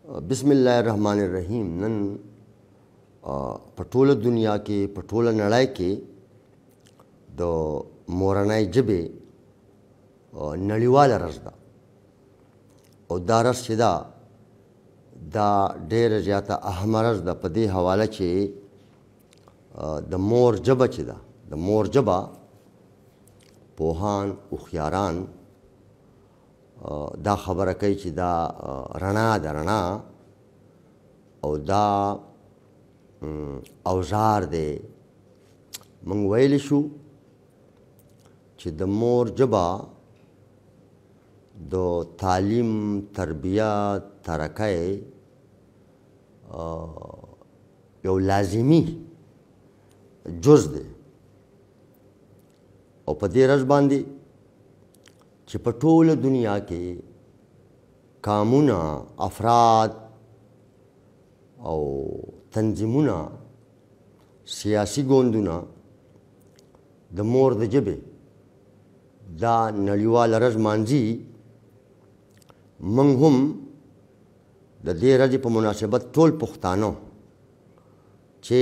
بسم الله الرحمن الرحیم. نن په ټوله دنیا کې په ټوله نړۍ کې د مورنۍ ژبې نړیواله ورځ ده او دا ورځ چې ده دا ډېره زیاته اهمه ورځ ده په دې حواله چې د مور ژبه چې ده د مور ژبه پوهان هوښیاران دا خبره کوي چې دا رڼا ده رڼا او دا اوزار دی. موږ ویلی شو چې د مور ژبه د تعلیم تربیت ترقۍ یو لازمي جز دی او په دې ورځ باندې چې په ټوله دنیا کې قامونه افراد او تنظیمونه سیاسي ګوندونه د مور د ژبې دا نړیواله ورځ مانځي. موږ هم د دې ورځې په مناسبت ټول پښتانه چې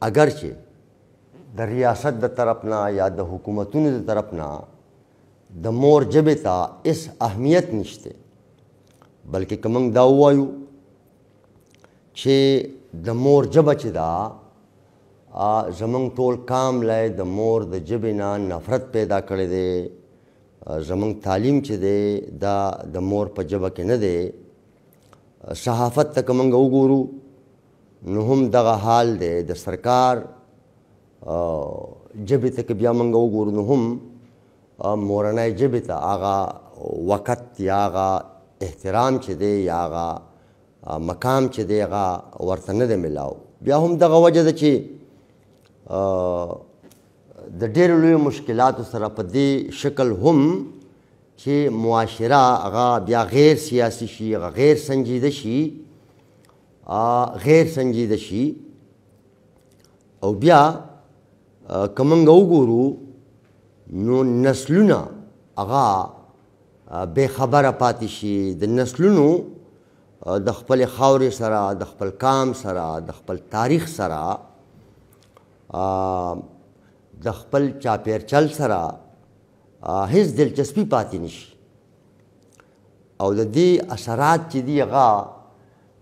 اگر چې د ریاست د طرف نه یا د حکومتونو د طرف نه د مور ژبې ته هېڅ اهمیت نشته، بلکې که موږ دا ووایو چې د مور ژبه چې ده زموږ ټول قام لی د مور د ژبې نه نفرت پیدا کړی دی. زموږ تعلیم چې دی دا د مور په ژبه کې نه دی. صحافت ته که موږ وګورو نو هم دغه حال دی. د سرکار ژبې ته که بیا موږ وګورو نو هم مورنۍ ژبې ته هغه وقت یا هغه احترام چې دی یا هغه مقام چې دی هغه ورته نه دی میلاو. بیا هم دغه وجه ده چې د ډېرو لویو مشکلاتو سره په دې شکل هم چې معاشره هغه بیا غیر سیاسي شي، هغه غیر سنجیده شي او بیا که موږ وګورو نو نسلونه هغه بې خبره پاتې شي. د نسلونو د خپلې خاورې سره د خپل قام سره د خپل تاریخ سره د خپل چاپېرچل سره هیڅ دلچسپي پاتې نشي او د دې اثرات چې دي هغه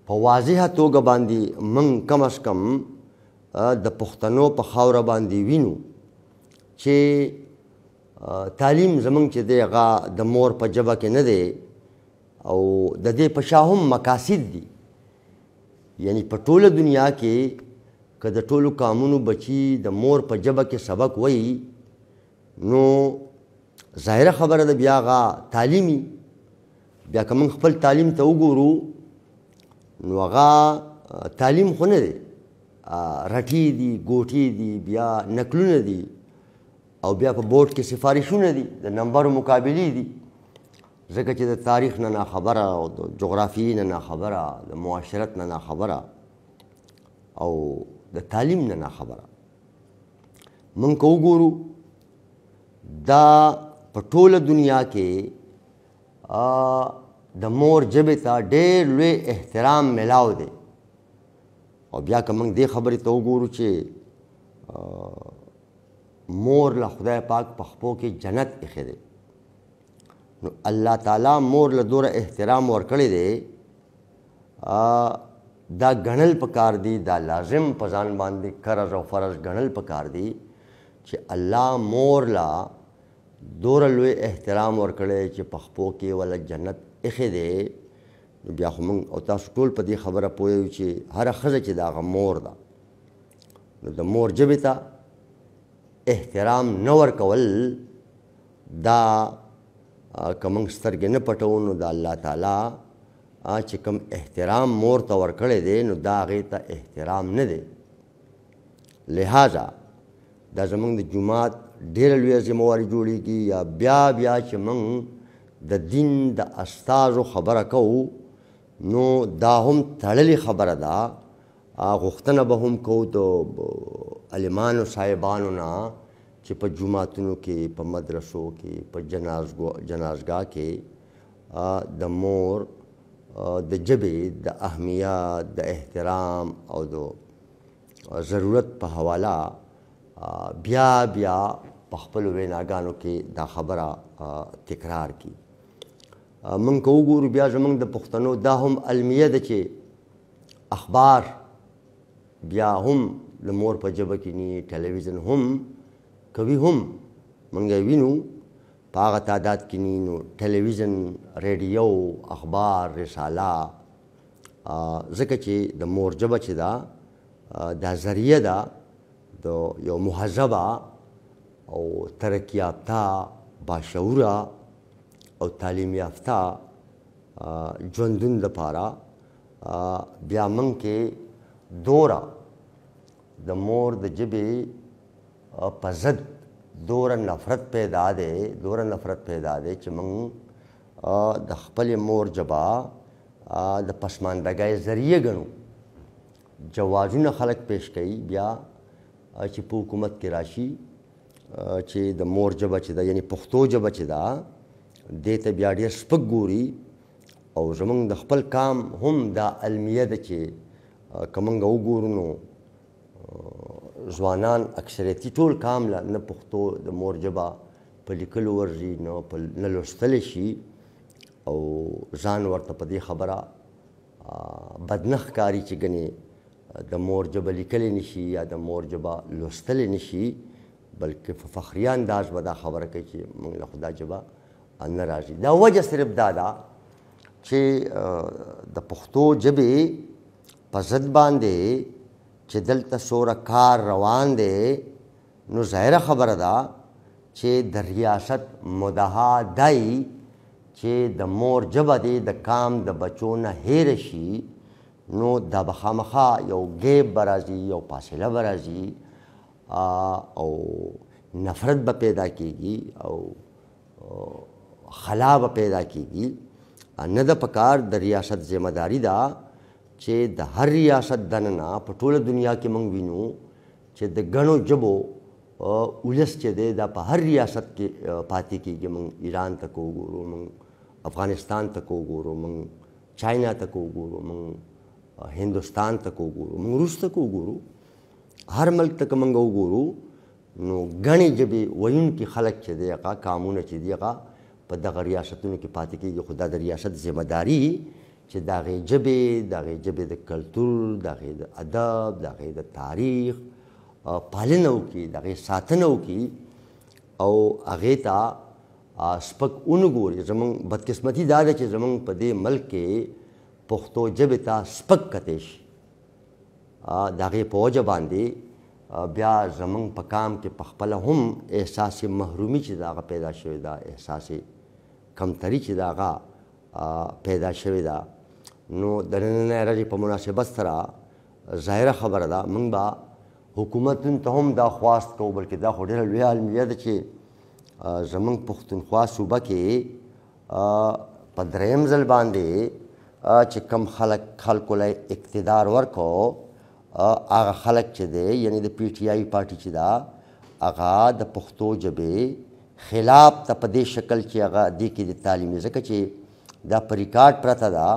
په واضحه توګه باندې موږ کم از کم د پښتنو په خاوره باندې وینو چې تعلیم زموږ چې دی هغه د مور په ژبه کې نه دی او د دې په شا هم مقاصد دي. یعنی په ټوله دنیا کې که د ټولو قامونو بچي د مور په ژبه کې سبق وایي نو ظاهره خبره ده بیا هغه تعلیمي. بیا که موږ خپل تعلیم ته وګورو نو هغه تعلیم خو نه دی، رټي دي ګوټي دي بیا نقلونه دي او بیا په بورډ کې سفارشونه دي د نمبرو مقابلې دي. ځکه چې د تاریخ نه ناخبره او د جغرافیې نه ناخبره د معاشرت نه ناخبره او د تعلیم نه ناخبره. موږ که وګورو دا په ټوله دنیا کې د مور ژبې ته ډېر لوی احترام میلاو دی او بیا که موږ دې خبرې ته وګورو چې مور له خدای پاک په خپو کې جنت ایښی دی نو الله تعالی مور له دوره احترام ورکړی دی. دا ګڼل پکار دي، دا لازم په ځان باندې فرض او فرض ګڼل پکار دي چې الله مور له دوره لوی احترام ورکړی چې په خپو کې ولا جنت ایښی دی. بیا خو موږ او تاسو ټول په دې خبره پوه یو چې هره ښځه چې د هغه مور ده نو د مور ژبې ته احترام نه ورکول دا که موږ سترګې نه پټو نو د الله تعالی چې کوم احترام مور ته ورکړی دی نو دا هغې ته احترام نه دی. لہذا دا زموږ د جومات ډېره لویه ذمهواري جوړېږي یا بیا چې موږ د دین د استازو خبره کوو نو دا هم تړلې خبره ده. غوښتنه به هم کوو د عالمانو صاحبانو نه چې په جوماتونو کې په مدرسو کې په جنازګاه کې د مور د ژبې د اهمیت، د احترام او د ضرورت په حواله بیا بیا په خپلو ویناګانو کې دا خبره تکرار کی. موږ که وګورو بیا زموږ د پښتنو دا هم المیه ده چې اخبار بیا هم د مور په ژبه کې ني، ټلویزیون هم کوي، هم موږ یې وینو په هغه تعداد کې ني. نو ټلویزیون، ریډیو، اخبار، رساله، ځکه چې د مور ژبه چې ده دا ذریعه ده د یو مهذبه او ترقي یافته، باشعوره او تعلیم یافته ژوندون دپاره بیا موږ کې دوره د مور د ژبې په ضد دوره نفرت پیدا دی، دوره نفرت پیدا دی چې موږ د خپلې مور ژبه د پسماندګۍ ذریعه ګڼو. جوازونه خلک پیش کوي بیا چې په حکومت کې راشي چې د مور ژبه چې ده یعنی پښتو ژبه چې ده دې ته بیا ډېر سپک ګوري. او زموږ د خپل کام هم دا المیه ده چې که موږ وګورو نو ځوانان اکثریتي ټول کام له نه پښتو د مور ژبه په لیکلو ورځي، نه لوستلی شي او ځان ورته په دې خبره بدنه ښکاري چې ګنې د مور ژبه لیکلی نشي یا د مور ژبه لوستلی نشي، بلکې په فخریه انداز به دا خبره کوي چې موږ له خو دا ژبه نه راځي. دا وجه صرف دا ده چې د پښتو ژبې په ضد باندې چې دلته څومره کار روان دی، نو ظاهره خبره ده چې د ریاست مدعا دی چې د مور ژبه دی د کام د بچو نه هیره شي، نو دا به خامخا یو ګیپ به راځي، یو فاصله به راځي او نفرت به پیدا کیږي او خلا به پیدا کیږي. نه د پکار د ریاست ذمہ داری ده چې د هر ریاست دننه په ټوله دنیا کې موږ وینو چې د ګڼو ژبو ولس چې دی دا په هر ریاست کې پاتې کیږي. موږ ایران ته که وګورو، موږ افغانستان ته که وګورو، موږ چاینا ته که وګورو، موږ هندوستان ته که وګورو، موږ روس ته که وګورو، هر ملک ته که موږ وګورو نو ګڼې ژبې ویونکي خلک چې دی هغه کامونه چې دی هغه په دغه ریاستونو کې پاتې کیږي. خو دا د ریاست ذمہ داري چې د هغې ژبې د کلتور، د هغې د ادب، د هغې د تاریخ پالنه وکړي، د هغې ساتنه وکړي او هغې ته سپک ونه ګوري. زموږ بدقسمتي دا ده چې زموږ په دې ملک کې پښتو ژبې ته سپک کتی شي. د هغې په وجه باندې بیا زموږ په کام کې پخپله هم احساس محرومي چې د هغه پیدا شوې ده، احساس کمتري چې د هغه پیدا شوې ده. نو د نننۍ ورځې په مناسبت سره ظاهره خبره ده موږ به حکومتونو ته هم دا خواست کوو، بلکې دا خو ډېره لویه المیه ده چې زموږ پښتونخوا صوبه کې په دریم ځل باندې چې کم خلکو له اقتدار ورکړو هغه خلک چې دی یعنی د پی ټي آی پارټي چې ده هغه د پښتو ژبې خلاف ته په دې شکل چې هغه دې کې د تعلیمي ځکه چې دا په ریکارډ پرته ده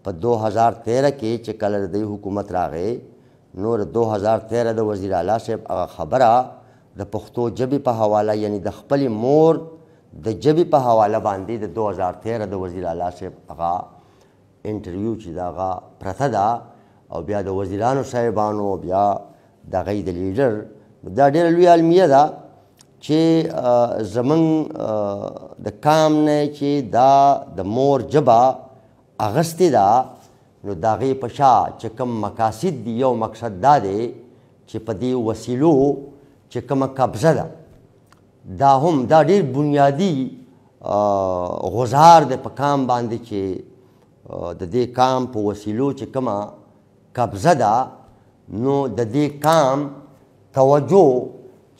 په 2013 کې چې کله د دوی حکومت راغی نو د 2013 د وزیر اعلی صاحب هغه خبره د پښتو ژبې په حواله یعنی د خپلې مور د ژبې په حواله باندې د 2013 د وزیر اعلی صاحب هغه انټرویو چې دا هغه پرته ده او بیا د وزیرانو صاحبانو بیا د هغې د لیډر دا ډېره لویه المیه ده چې زموږ د کام نه چې دا د مور ژبه اغستې ده نو د هغې په شا چې کوم مقاصد دي، یو مقصد دا دی چې په دې وسیلو چې کومه قبضه ده دا هم دا ډېر بنیادي غزار دی په کام باندې چې د دې کام په وسیلو چې کومه قبضه ده نو د دې کام توجه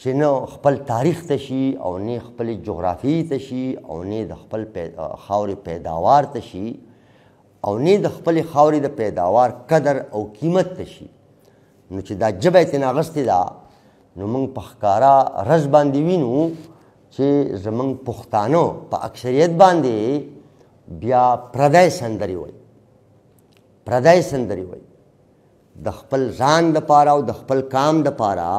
چې نه خپل تاریخ ته شي او نه خپل جغرافیې ته شي او نه د خپل خاورې پیداوار ته شي او نه د خپلې خاورې د پیداوار قدر او قیمت ته شي. نو چې دا ژبه یې ترېنه اغستې ده نو موږ په ښکاره رز باندې وینو چې زموږ پښتانه په اکثریت باندې بیا پردی سندرې وایي، پردی سندرې وایي. د خپل ځان دپاره او د خپل قام دپاره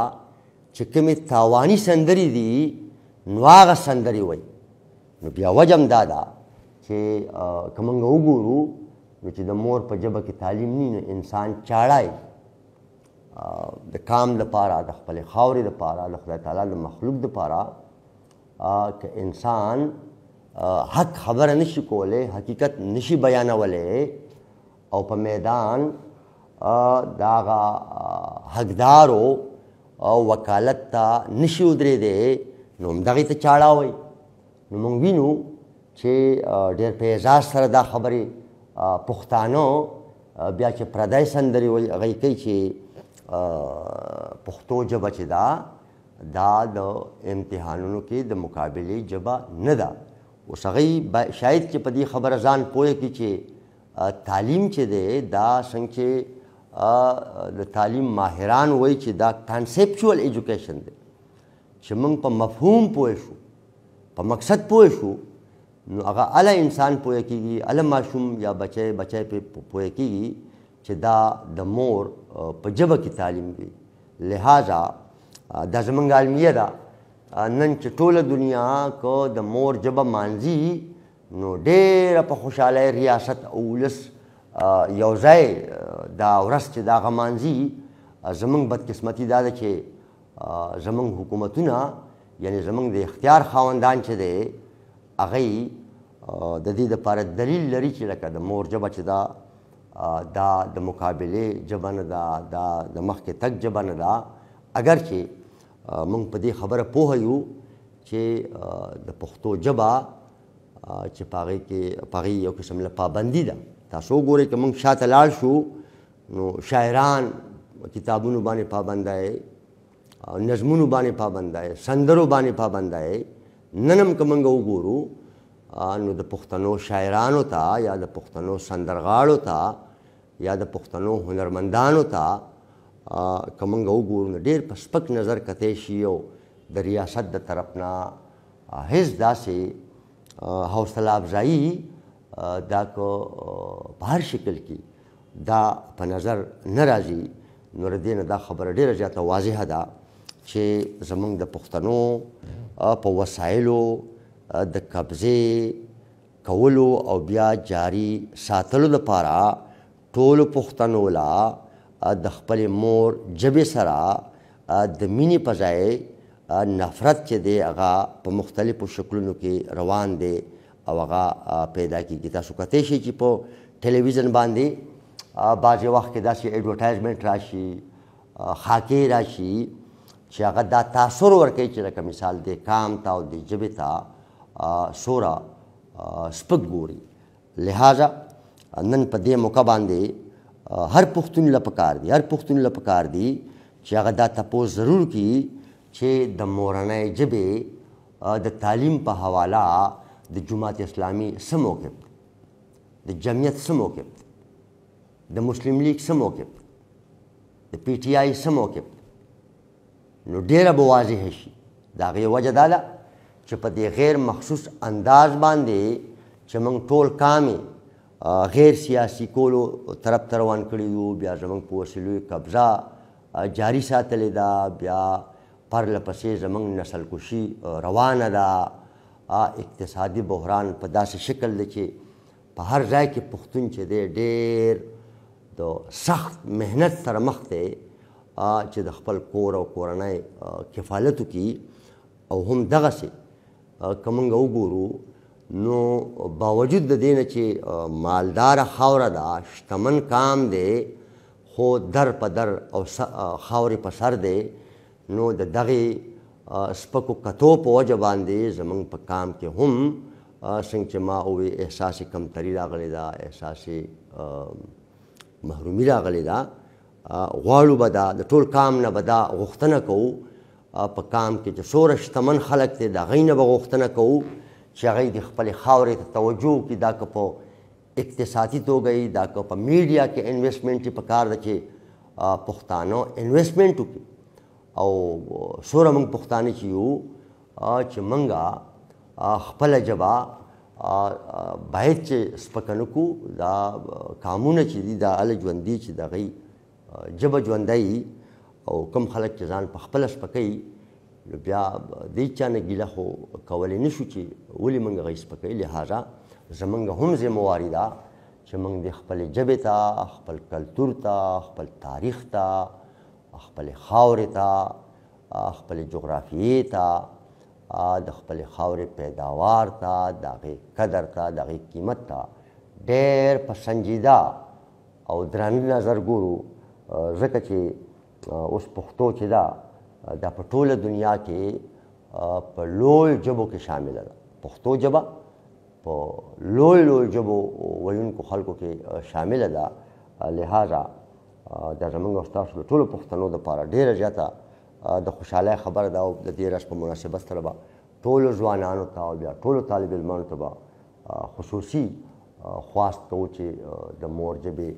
چې کومې تاواني سندرې دي نو هغه سندرې وایي. نو بیا وجه هم دا ده چې که موږ وګورو نو چې د مور په ژبه کې تعلیم نه نو انسان چاړی د قام دپاره د خپلې خاورې دپاره د خدای تعالی د مخلوق دپاره که انسان حق خبره نشي کولی، حقیقت نشي بیانولی او په میدان د هغه حقدارو وکالت ته نشي ودرېدی نو همدغې ته چاړه وایي. نو موږ وینو چې ډېر په اعزاز سره دا خبرې پښتانه بیا چې پردی سندرې وایي هغه کوي چې پښتو ژبه چې ده دا د امتحانونو کې د مقابلې ژبه نه ده. اوس هغوی شاید چې په دې خبره ځان پوه کړي چې تعلیم چې دی دا څنګه چې د تعلیم ماهران وایي چې دا کانسیپچوال ایجوکیشن دی چې موږ په مفهوم پوه شو، په مقصد پوه شو نو هغه هله انسان پوه کېږي، هله ماشوم یا بچی پې پوه کېږي چې دا د مور په ژبه کې تعلیم دی. لہذا دا زموږ المیه ده نن چې ټوله دنیا که د مور ژبه مانځي نو ډېره په خوشحالۍ ریاست او ولس یو ځای دا ورځ چې دا هغه مانځي. زموږ بدقسمتي دا ده چې زموږ حکومتونه یعنې زموږ د اختیار خاوندان چې دی هغوی د دې دپاره دلیل لري چې لکه د مور ژبه چې دا د مقابلې ژبه نه ده، دا د مخکې تګ ژبه نه ده. اگر چې موږ په دې خبره پوه یو چې د پښتو ژبه چې په هغې یو قسم له پابندي ده. تاسو وګورئ که موږ شاته لاړ شو نو شاعران کتابونو باندې پابنده، نظمونو باندې پابنده، سندرو باندې پابنده. نن هم که موږ وګورو نو د پښتنو شاعرانو ته یا د پښتنو سندرغاړو ته یا د پښتنو هنرمندانو ته که موږ وګورو نو ډېر په سپک نظر کتی شي او د ریاست د طرف نه هېڅ داسې حوصله افزایي دا که په هر شکل کې دا په نظر نه راځي نو د دې نه دا خبره ډېره زیاته واضحه ده چې زموږ د پښتنو په وسایلو د قبضې کولو او بیا جاري ساتلو لپاره ټولو پښتنو له د خپلې مور ژبې سره د مینې په ځای نفرت چې دی هغه په مختلفو شکلونو کې روان دی او هغه پیدا کېږي. تاسو کتی شئ چې په ټلویزیون باندې بعضې وخت کې داسې ایډورټایزمنټ راشي، خاکې راشي چې هغه دا تاثر ورکوي چې لکه مثال د قام ته او د ژبې ته څومره سپک ګوري. لہذا نن په دې موقع باندې هر پښتون له پکار دی، هر پښتون له پکار دی چې هغه دا تپوس ضرور کړي چې د مورنۍ ژبې د تعلیم په حواله د جماعت اسلامي څه موقف دی، د جمعیت څه موقف دی، د مسلم لیگ څه موقف دی، د پی ټي آی څه موقف دی. نو ډېره به واضحه شي. د هغې وجه دا ده چې په دې غیر مخصوص انداز باندې چې موږ ټول قام غیر سیاسي کولو طرف ته روان کړي یو، بیا زموږ په وسیلو قبضه جاري ساتلې ده، بیا پرله پسې زموږ نسل کشي روانه ده، اقتصادي بحران په داسې شکل دی چې په هر ځای کې پښتون چې دی ډېر د سخت محنت سره مخ دی چې د خپل کور او کورنۍ کفالت وکړي. او هم دغسې که موږ وګورو نو باوجود د دې نه چې مالداره خاوره ده، شتمن قام دی، خو در په در او خاورې په سر دی، نو د دغې سپکو کتو په وجه باندې زموږ په قام کې هم څنګه چې ما وویل احساس کمتري راغلی ده، احساس محرومي راغلی ده. غواړو به دا د ټول قام نه به دا غوښتنه کوو په قام کې چې څومره شتمن خلک دی د هغوی نه به غوښتنه کوو چې هغوی د خپلې خاورې ته توجه وکړي. دا که په اقتصادي توګه یي، دا که په میډیا کې انویسټمنټ یې پکار ده چې پښتانه انویسټمنټ وکړي. او څومره موږ پښتانه چې یو چې موږ خپله ژبه باید چې سپکه نه کړو. دا قامونه چې دي دا هله ژوندي چې د هغوی ژبه ژوندی او کوم خلک چې ځان په خپله سپکوي نو بیا د هېچ چا نه ګیله خو کولی نه شو چې ولې موږ هغوی سپکوي. لهذا زموږ هم ذمواري ده چې موږ د خپلې ژبې ته، خپل کلتور ته، خپل تاریخ ته، خپلې خاورې ته، خپلې جغرافیې ته، د خپلې خاورې پیداوار ته، د هغې قدر ته، د هغې قیمت ته ډېر په سنجیده او درانه نظر ګورو. ځکه چې اوس پښتو چې ده دا په ټوله دنیا کې په لویو ژبو کې شامله ده. پښتو ژبه په لویو ژبو ویونکو خلکو کې شامله ده. لهذا دا زموږ او ستاسو د ټولو پښتنو دپاره ډېره زیاته د خوشحالۍ خبره ده. او د دې ورځ په مناسبت سره به ټولو ځوانانو ته او بیا ټولو طالب علمانو ته به خصوصي خواست کوو چې د مور ژبې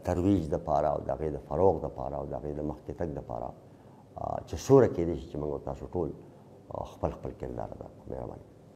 ترویج دپاره او د هغې د فروغ دپاره او د هغې د مخکې تګ دپاره چې څومره کېدای شي چې موږ تاسو ټول خپل کردار ادا کړو. مهرباني.